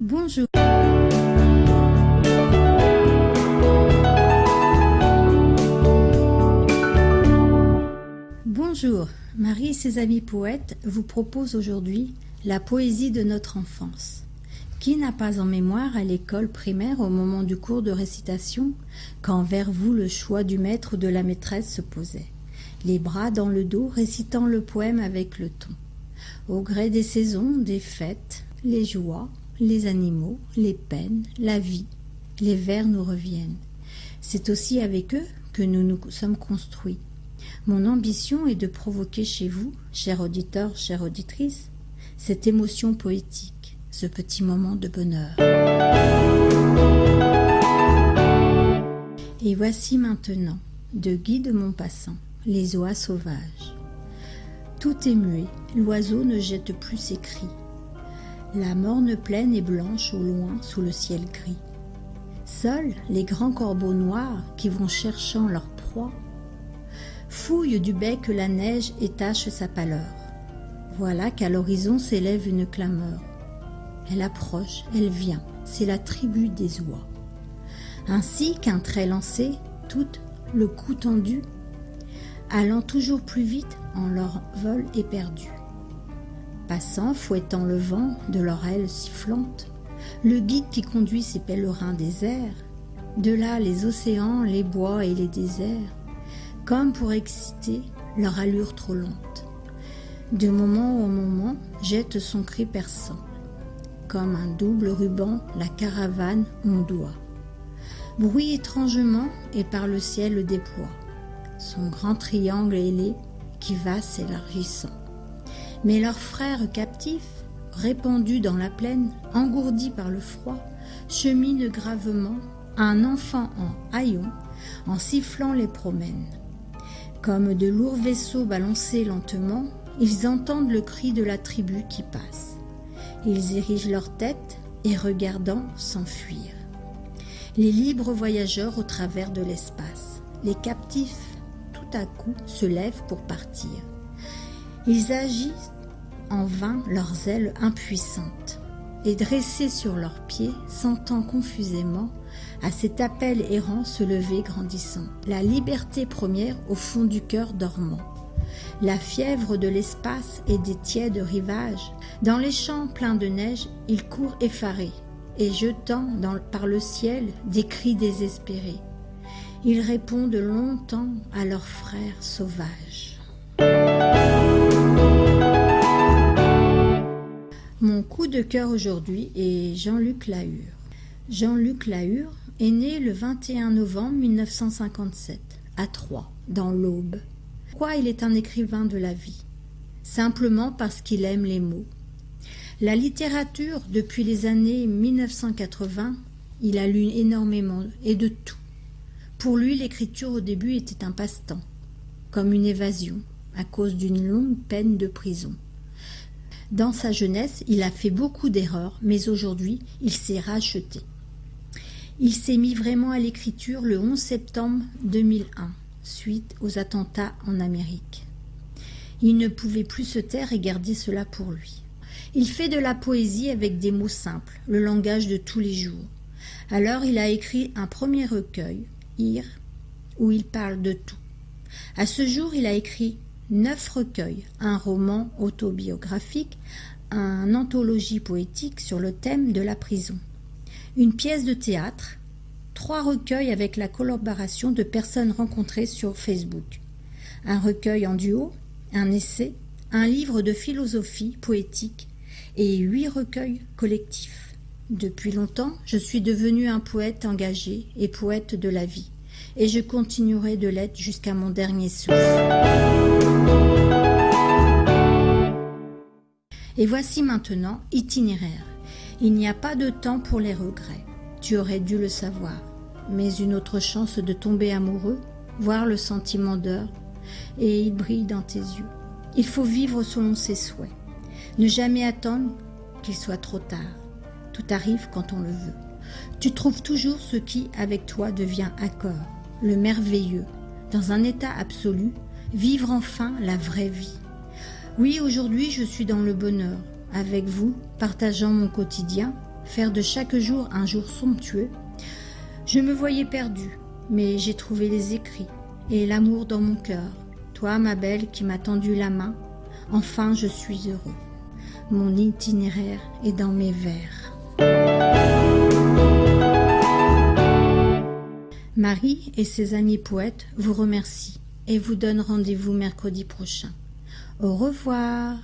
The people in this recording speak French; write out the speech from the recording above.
Bonjour. Bonjour, Marie et ses amis poètes vous proposent aujourd'hui la poésie de notre enfance. Qui n'a pas en mémoire à l'école primaire au moment du cours de récitation, quand vers vous le choix du maître ou de la maîtresse se posait, les bras dans le dos récitant le poème avec le ton. Au gré des saisons, des fêtes, les joies, les animaux, les peines, la vie, les vers nous reviennent. C'est aussi avec eux que nous nous sommes construits. Mon ambition est de provoquer chez vous, chers auditeurs, chères auditrices, cette émotion poétique, ce petit moment de bonheur. Et voici maintenant, de Guy de Maupassant, les oies sauvages. Tout est muet, l'oiseau ne jette plus ses cris. La morne plaine est blanche au loin sous le ciel gris. Seuls les grands corbeaux noirs qui vont cherchant leur proie fouillent du bec la neige et tachent sa pâleur. Voilà qu'à l'horizon s'élève une clameur. Elle approche, elle vient, c'est la tribu des oies. Ainsi qu'un trait lancé, toutes, le cou tendu, allant toujours plus vite en leur vol éperdu. Passant, fouettant le vent de leurs ailes sifflantes, le guide qui conduit ses pèlerins des airs, de là les océans, les bois et les déserts, comme pour exciter leur allure trop lente. De moment en moment, jette son cri perçant. Comme un double ruban, la caravane ondoie. Bruit étrangement et par le ciel le déploie. Son grand triangle ailé qui va s'élargissant. Mais leurs frères captifs, répandus dans la plaine, engourdis par le froid, cheminent gravement, un enfant en haillons, en sifflant les promènent. Comme de lourds vaisseaux balancés lentement, ils entendent le cri de la tribu qui passe. Ils érigent leur tête et regardant s'enfuir. Les libres voyageurs au travers de l'espace, les captifs tout à coup se lèvent pour partir. Ils agissent en vain leurs ailes impuissantes et dressés sur leurs pieds, sentant confusément à cet appel errant se lever grandissant. La liberté première au fond du cœur dormant. La fièvre de l'espace et des tièdes rivages. Dans les champs pleins de neige, ils courent effarés et jetant par le ciel des cris désespérés. Ils répondent longtemps à leurs frères sauvages. Mon coup de cœur aujourd'hui est Jean-Luc Lahure. Jean-Luc Lahure est né le 21 novembre 1957 à Troyes, dans l'Aube. Pourquoi il est un écrivain de la vie? Simplement parce qu'il aime les mots. La littérature, depuis les années 1980, il a lu énormément et de tout. Pour lui, l'écriture au début était un passe-temps, comme une évasion, à cause d'une longue peine de prison. Dans sa jeunesse, il a fait beaucoup d'erreurs, mais aujourd'hui, il s'est racheté. Il s'est mis vraiment à l'écriture le 11 septembre 2001, suite aux attentats en Amérique. Il ne pouvait plus se taire et garder cela pour lui. Il fait de la poésie avec des mots simples, le langage de tous les jours. Alors il a écrit un premier recueil, Ir, où il parle de tout. À ce jour, il a écrit 9 recueils, un roman autobiographique, une anthologie poétique sur le thème de la prison, une pièce de théâtre, 3 recueils avec la collaboration de personnes rencontrées sur Facebook, un recueil en duo, un essai, un livre de philosophie poétique et 8 recueils collectifs. Depuis longtemps, je suis devenu un poète engagé et poète de la vie, et je continuerai de l'être jusqu'à mon dernier souffle. Et voici maintenant Itinéraire. Il n'y a pas de temps pour les regrets. Tu aurais dû le savoir. Mais une autre chance de tomber amoureux, voir le sentiment d'heure, et il brille dans tes yeux. Il faut vivre selon ses souhaits. Ne jamais attendre qu'il soit trop tard. Tout arrive quand on le veut. Tu trouves toujours ce qui, avec toi, devient accord, le merveilleux, dans un état absolu, vivre enfin la vraie vie. Oui, aujourd'hui, je suis dans le bonheur, avec vous, partageant mon quotidien, faire de chaque jour un jour somptueux. Je me voyais perdue, mais j'ai trouvé les écrits et l'amour dans mon cœur. Toi, ma belle, qui m'as tendu la main, enfin je suis heureux. Mon itinéraire est dans mes vers. Marie et ses amis poètes vous remercient et vous donnent rendez-vous mercredi prochain. Au revoir.